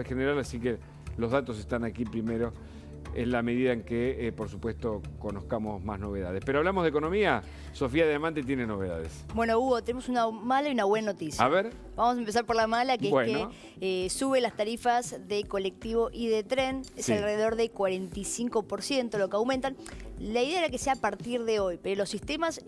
general, así que los datos están aquí primero en la medida en que, por supuesto, conozcamos más novedades. Pero hablamos de economía, Sofía Diamante tiene novedades. Bueno, Hugo, tenemos una mala y una buena noticia. A ver. Vamos a empezar por la mala, que bueno. es que sube las tarifas de colectivo y de tren. Es sí. alrededor de 45% lo que aumentan. La idea era que sea a partir de hoy, pero los sistemas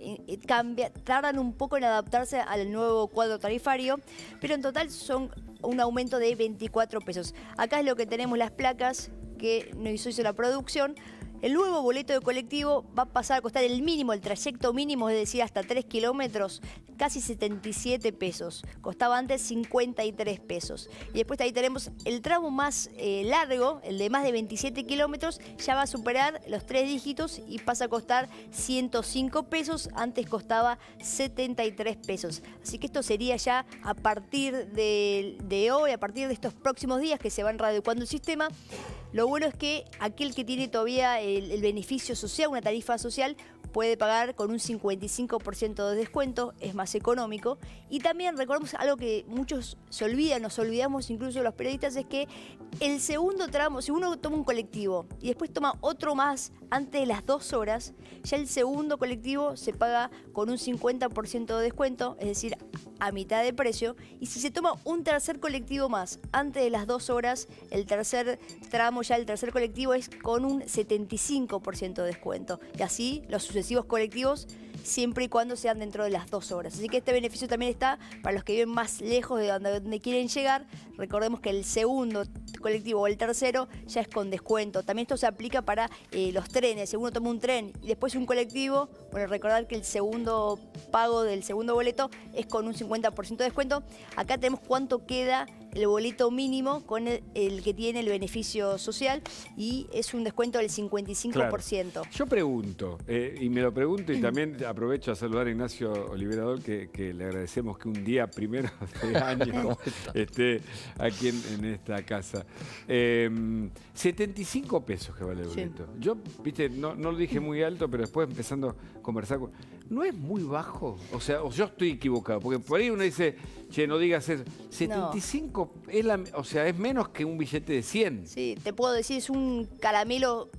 tardan un poco en adaptarse al nuevo cuadro tarifario, pero en total son un aumento de 24 pesos. Acá es lo que tenemos las placas que nos hizo la producción. El nuevo boleto de colectivo va a pasar a costar el mínimo, el trayecto mínimo, es decir, hasta 3 kilómetros, casi 77 pesos. Costaba antes 53 pesos. Y después ahí tenemos el tramo más largo, el de más de 27 kilómetros, ya va a superar los 3 dígitos y pasa a costar 105 pesos. Antes costaba 73 pesos. Así que esto sería ya a partir de hoy, a partir de estos próximos días que se van readecuando el sistema. Lo bueno es que aquel que tiene todavía el beneficio social, una tarifa social, puede pagar con un 55% de descuento, es más económico. Y también recordemos algo que muchos se olvidan, nos olvidamos incluso los periodistas, es que el segundo tramo, si uno toma un colectivo y después toma otro más antes de las 2 horas, ya el segundo colectivo se paga con un 50% de descuento, es decir, a mitad de precio. Y si se toma un tercer colectivo más antes de las 2 horas, el tercer tramo, ya el tercer colectivo es con un 75% de descuento. Y así los sucesivos colectivos, siempre y cuando sean dentro de las 2 horas. Así que este beneficio también está para los que viven más lejos de donde quieren llegar. Recordemos que el segundo colectivo o el tercero ya es con descuento. También esto se aplica para los trenes. Si uno toma un tren y después un colectivo, bueno, recordar que el segundo pago del segundo boleto es con un 50% de descuento. Acá tenemos cuánto queda el boleto mínimo con el que tiene el beneficio social y es un descuento del 55%. Claro. Yo pregunto, y me lo pregunto y también aprovecho a saludar a Ignacio Oliverador, que le agradecemos que un día primero de año esté aquí en esta casa. 75 pesos que vale el boleto. Sí. Yo, viste, no lo dije muy alto, pero después empezando a conversar con... ¿No es muy bajo? O sea, o yo estoy equivocado, porque por ahí uno dice, che, no digas eso. 75 no. O sea, es menos que un billete de 100. Sí, te puedo decir, es un caramelo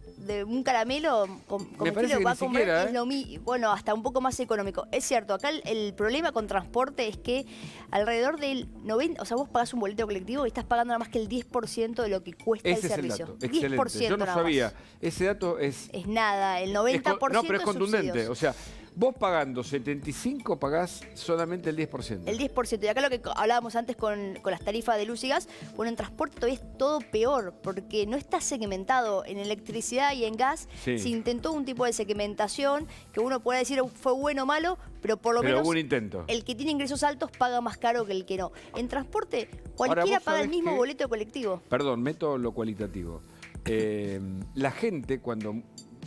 me parece que va a comer, siquiera, es lo bueno, hasta un poco más económico. Es cierto, acá el problema con transporte es que alrededor del 90%, o sea, vos pagás un boleto colectivo y estás pagando nada más que el 10% de lo que cuesta el servicio. Ese es el dato. Excelente. Yo no sabía. Más. Ese dato es... Es nada, el 90% no, pero es contundente. Subsidios. O sea, vos pagando 75 pagás solamente el 10%. El 10%. Y acá lo que hablábamos antes con las tarifas de luz y gas, bueno, en transporte todavía es todo peor, porque no está segmentado en electricidad y en gas. Sí. Se intentó un tipo de segmentación que uno puede decir fue bueno o malo, pero por lo menos hubo un intento. El que tiene ingresos altos paga más caro que el que no. En transporte cualquiera paga el mismo boleto de colectivo. Perdón, meto lo cualitativo. La gente cuando...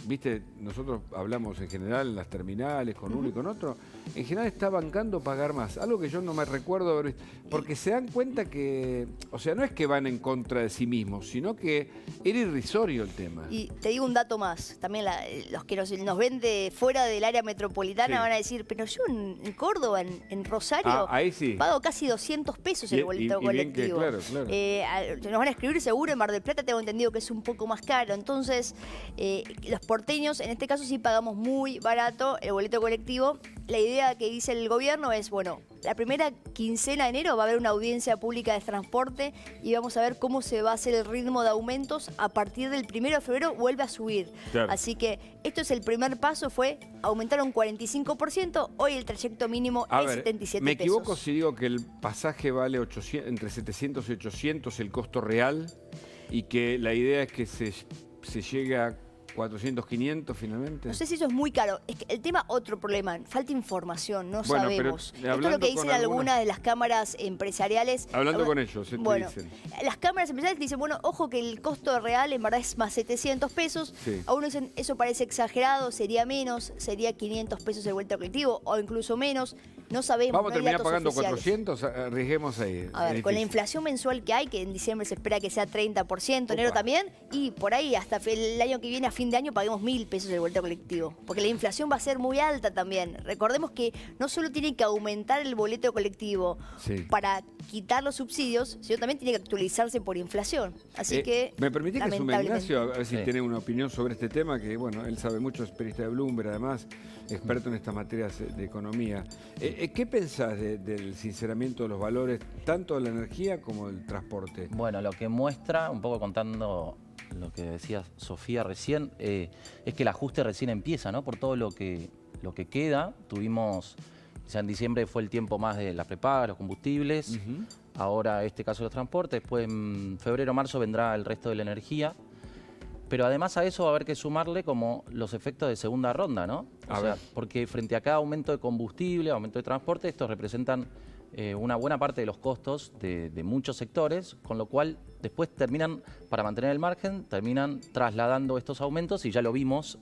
Viste, nosotros hablamos en general en las terminales con uno y con otro, en general está bancando pagar más, algo que yo no me recuerdo haber visto, porque se dan cuenta que, o sea, no es que van en contra de sí mismos, sino que era irrisorio el tema. Y te digo un dato más, también los que nos ven de fuera del área metropolitana van a decir, pero yo en Córdoba, en Rosario, ahí sí. pago casi 200 pesos el boleto colectivo. Claro. Nos van a escribir seguro, en Mar del Plata tengo entendido que es un poco más caro, entonces los porteños, en este caso sí pagamos muy barato el boleto colectivo. La idea que dice el gobierno es, bueno, la primera quincena de enero va a haber una audiencia pública de transporte y vamos a ver cómo se va a hacer el ritmo de aumentos. A partir del 1 de febrero vuelve a subir. Claro. Así que esto es el primer paso, fue aumentar un 45%, hoy el trayecto mínimo es 77 ¿Me pesos. equivoco si digo que el pasaje vale entre 700 y 800 el costo real y que la idea es que se llegue a 400, 500 finalmente? No sé si eso es muy caro. Es que el tema, otro problema, falta información, no sabemos. Esto es lo que dicen algunas de las cámaras empresariales. Hablando con ellos, bueno, dicen. Las cámaras empresariales dicen, bueno, ojo que el costo real en verdad es más 700 pesos. Sí. A uno dicen, eso parece exagerado, sería menos, sería 500 pesos el boleto colectivo o incluso menos. no sabemos. Vamos a no hay terminar datos pagando oficiales. 400, arriesguemos ahí. A ver, Es con la difícil. inflación mensual que hay, que en diciembre se espera que sea 30%, enero Opa. también, y por ahí hasta el año que viene, a fin de año, paguemos 1.000 pesos el boleto colectivo. Porque la inflación va a ser muy alta también. Recordemos que no solo tiene que aumentar el boleto colectivo Sí. para quitar los subsidios, sino también tiene que actualizarse por inflación. Así que, ¿Me permitís que sume lamentablemente. Ignacio? A ver si Sí. tiene una opinión sobre este tema, que bueno, él sabe mucho, es periodista de Bloomberg, además, experto en estas materias de economía. ¿Qué pensás del sinceramiento de los valores, tanto de la energía como del transporte? Bueno, lo que muestra, un poco contando lo que decía Sofía recién, es que el ajuste recién empieza, ¿no? Por todo lo que queda. Tuvimos, ya en diciembre fue el tiempo más de las prepagas, los combustibles, ahora este caso de los transportes, después en febrero, marzo vendrá el resto de la energía. Pero además a eso va a haber que sumarle como los efectos de segunda ronda, ¿no? A O sea, ver. porque frente a cada aumento de combustible, aumento de transporte, estos representan una buena parte de los costos de muchos sectores, con lo cual después terminan, para mantener el margen, terminan trasladando estos aumentos y ya lo vimos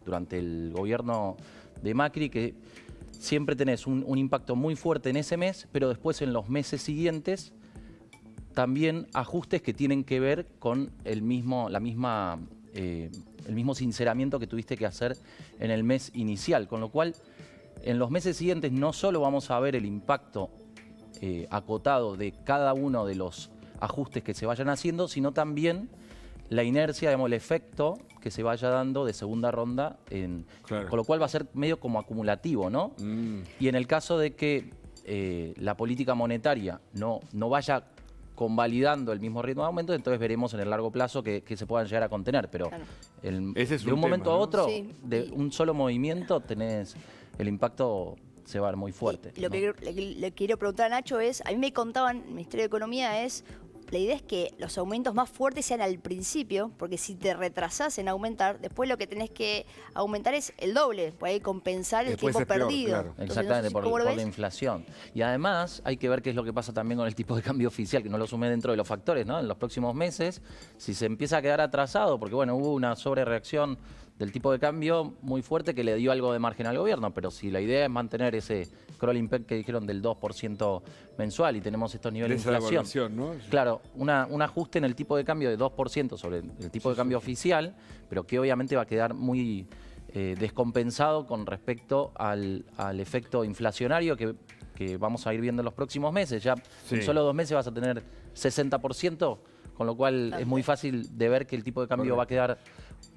durante el gobierno de Macri, que siempre tenés un impacto muy fuerte en ese mes, pero después en los meses siguientes también ajustes que tienen que ver con el mismo sinceramiento que tuviste que hacer en el mes inicial, con lo cual en los meses siguientes no solo vamos a ver el impacto acotado de cada uno de los ajustes que se vayan haciendo, sino también la inercia, digamos, el efecto que se vaya dando de segunda ronda, Claro. con lo cual va a ser medio como acumulativo, ¿no? Y en el caso de que la política monetaria no vaya convalidando el mismo ritmo de aumento, entonces veremos en el largo plazo que se puedan llegar a contener. Pero Claro. Ese es de un un momento tema, a ¿no? otro, Sí. de un solo movimiento, tenés el impacto se va a ver muy fuerte. Lo ¿no? que le quiero preguntar a Nacho es, a mí me contaban, el Ministerio de Economía la idea es que los aumentos más fuertes sean al principio, porque si te retrasás en aumentar, después lo que tenés que aumentar es el doble, por ahí compensar el Después tiempo es peor, perdido. claro. Entonces, Exactamente, no sé si- por ¿cómo lo la ves? inflación. Y además hay que ver qué es lo que pasa también con el tipo de cambio oficial, que no lo sumé dentro de los factores, ¿no? En los próximos meses, si se empieza a quedar atrasado, porque bueno, hubo una sobrereacción del tipo de cambio muy fuerte que le dio algo de margen al gobierno, pero si la idea es mantener ese crawling peg que dijeron del 2% mensual y tenemos estos niveles Esa de inflación. devaluación, ¿no? Claro, un ajuste en el tipo de cambio de 2% sobre el tipo de cambio oficial, pero que obviamente va a quedar muy descompensado con respecto al efecto inflacionario que vamos a ir viendo en los próximos meses. Ya Sí. en solo 2 meses vas a tener 60%, con lo cual es muy fácil de ver que el tipo de cambio va a quedar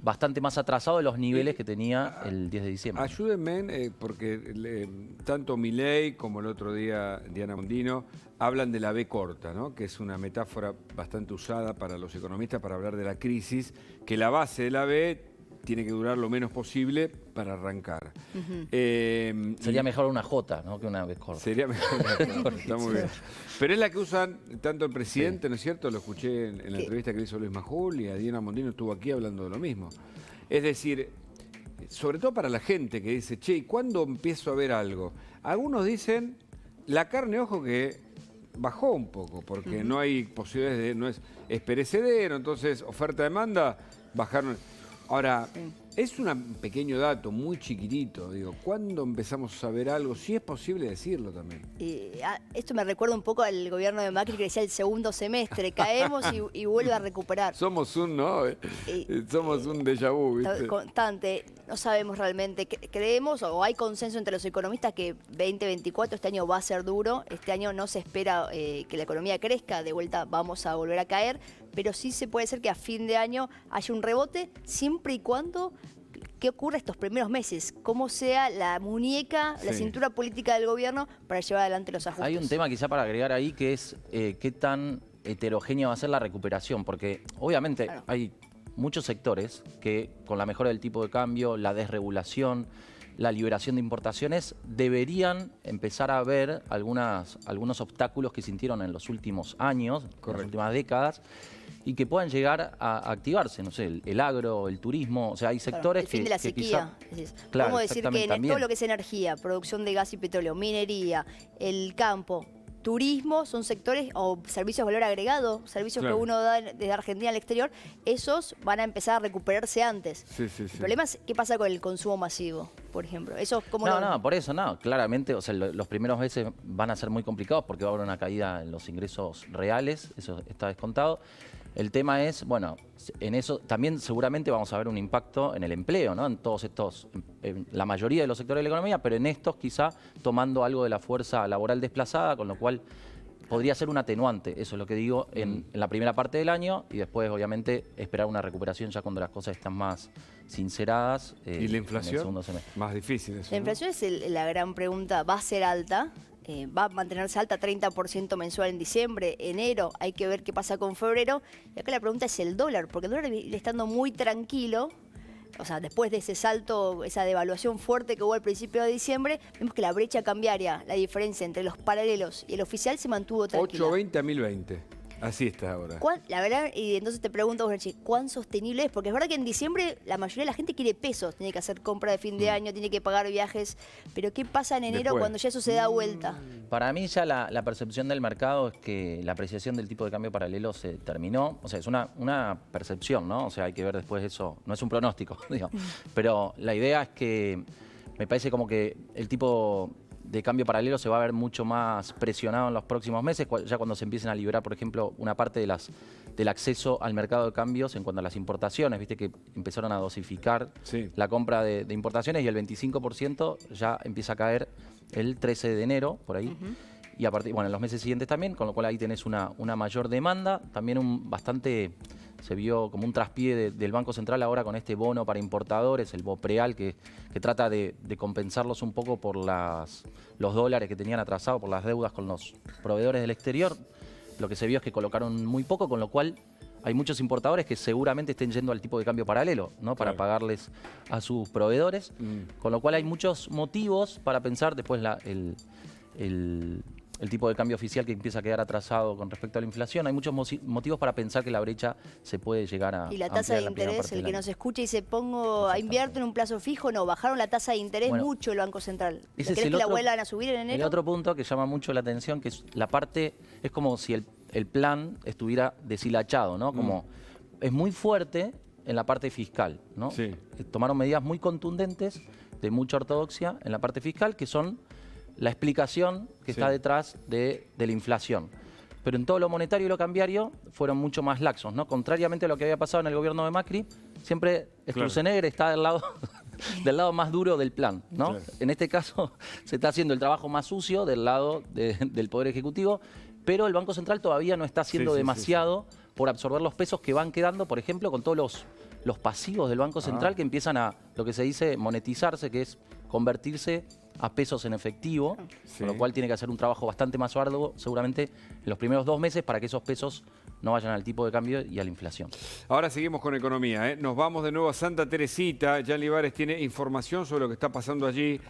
bastante más atrasado de los niveles que tenía el 10 de diciembre. Ayúdenme, porque tanto Milei como el otro día Diana Mondino hablan de la B corta, ¿no? Que es una metáfora bastante usada para los economistas para hablar de la crisis, que la base de la B tiene que durar lo menos posible para arrancar. Sería mejor una J, ¿no? Que una vez corta. Sería mejor. Está muy bien. Pero es la que usan tanto el presidente, ¿no es cierto? Lo escuché en la entrevista que le hizo Luis Majul, y a Diana Mondino estuvo aquí hablando de lo mismo. Es decir, sobre todo para la gente que dice, che, ¿y cuándo empiezo a ver algo? Algunos dicen, la carne, ojo, que bajó un poco, porque no hay posibilidades de, es perecedero, entonces oferta-demanda, bajaron. Ahora, es un pequeño dato, muy chiquitito, digo, ¿cuándo empezamos a saber algo? Si es posible decirlo también. Esto me recuerda un poco al gobierno de Macri que decía el segundo semestre, caemos y vuelve a recuperar. Somos un, ¿no? Somos un déjà vu, ¿viste? Constante, no sabemos realmente, creemos o hay consenso entre los economistas que 2024, este año va a ser duro, este año no se espera que la economía crezca, de vuelta vamos a volver a caer, pero sí se puede ser que a fin de año haya un rebote, siempre y cuando, ¿qué ocurre estos primeros meses? ¿Cómo sea la muñeca, la Sí. cintura política del gobierno para llevar adelante los ajustes? Hay un tema quizá para agregar ahí que es qué tan heterogénea va a ser la recuperación, porque obviamente Claro. hay muchos sectores que con la mejora del tipo de cambio, la desregulación, la liberación de importaciones, deberían empezar a ver algunos obstáculos que sintieron en los últimos años, en las últimas décadas, y que puedan llegar a activarse, no sé, el agro, el turismo, o sea, hay sectores el fin que, de la que sequía. quizá... Podemos decir que exactamente, en también. todo lo que es energía, producción de gas y petróleo, minería, el campo, turismo, son sectores o servicios de valor agregado, servicios Claro. que uno da desde Argentina al exterior, esos van a empezar a recuperarse antes. Sí, sí, sí. El problema es qué pasa con el consumo masivo, por ejemplo. Eso como No, por eso no. Claramente, o sea, los primeros meses van a ser muy complicados porque va a haber una caída en los ingresos reales, eso está descontado. El tema es, bueno, en eso también seguramente vamos a ver un impacto en el empleo, ¿no? En todos estos, en la mayoría de los sectores de la economía, pero en estos quizá tomando algo de la fuerza laboral desplazada, con lo cual podría ser un atenuante, eso es lo que digo, en la primera parte del año y después obviamente esperar una recuperación ya cuando las cosas están más sinceradas. ¿Y la En el inflación? segundo semestre. Más difícil eso, La ¿no? inflación es la gran pregunta. ¿Va a ser alta? ¿Va a mantenerse alta 30% mensual en diciembre, enero? Hay que ver qué pasa con febrero. Y acá la pregunta es el dólar, porque el dólar estando muy tranquilo, o sea, después de ese salto, esa devaluación fuerte que hubo al principio de diciembre, vemos que la brecha cambiaria, la diferencia entre los paralelos y el oficial se mantuvo tranquila. 8.20 a 1.020. Así está ahora. La verdad, y entonces te pregunto, Borchi, ¿cuán sostenible es? Porque es verdad que en diciembre la mayoría de la gente quiere pesos, tiene que hacer compra de fin de año, tiene que pagar viajes, pero ¿qué pasa en enero Después. cuando ya eso se da vuelta? Para mí ya la percepción del mercado es que la apreciación del tipo de cambio paralelo se terminó. O sea, es una percepción, ¿no? O sea, hay que ver después eso. No es un pronóstico, digo. Pero la idea es que me parece como que el tipo de cambio paralelo se va a ver mucho más presionado en los próximos meses, ya cuando se empiecen a liberar, por ejemplo, una parte del acceso al mercado de cambios en cuanto a las importaciones. Viste que empezaron a dosificar Sí. la compra de importaciones y el 25% ya empieza a caer el 13 de enero, por ahí. Y a partir, bueno, en los meses siguientes también, con lo cual ahí tenés una mayor demanda. También se vio como un traspié del Banco Central ahora con este bono para importadores, el BOPREAL, que trata de compensarlos un poco por los dólares que tenían atrasados, por las deudas con los proveedores del exterior. Lo que se vio es que colocaron muy poco, con lo cual hay muchos importadores que seguramente estén yendo al tipo de cambio paralelo, ¿no? Para Claro. pagarles a sus proveedores. Con lo cual hay muchos motivos para pensar después el tipo de cambio oficial que empieza a quedar atrasado con respecto a la inflación. Hay muchos motivos para pensar que la brecha se puede llegar a Y la tasa ampliar de en la primera interés, parte el del que año. nos escucha y se invierto en un plazo fijo, no, bajaron la tasa de interés Bueno, mucho el Banco Central. ese es ¿Crees el que la otro- vuelvan a subir en El enero? otro punto que llama mucho la atención, que es la parte, es como si el plan estuviera deshilachado, ¿no? Como es muy fuerte en la parte fiscal, ¿no? Sí. Tomaron medidas muy contundentes, de mucha ortodoxia, en la parte fiscal, que son la explicación que Sí. está detrás de la inflación. Pero en todo lo monetario y lo cambiario fueron mucho más laxos, ¿no? Contrariamente a lo que había pasado en el gobierno de Macri, siempre Sturzenegger está del lado más duro del plan, ¿no? Claro. En este caso se está haciendo el trabajo más sucio del lado del Poder Ejecutivo, pero el Banco Central todavía no está haciendo Sí, sí, demasiado por absorber los pesos que van quedando, por ejemplo, con todos los pasivos del Banco Central que empiezan a, lo que se dice, monetizarse, que es convertirse a pesos en efectivo, Sí. con lo cual tiene que hacer un trabajo bastante más arduo, seguramente en los primeros 2 meses, para que esos pesos no vayan al tipo de cambio y a la inflación. Ahora seguimos con economía, ¿eh? Nos vamos de nuevo a Santa Teresita. Jan Libares tiene información sobre lo que está pasando allí.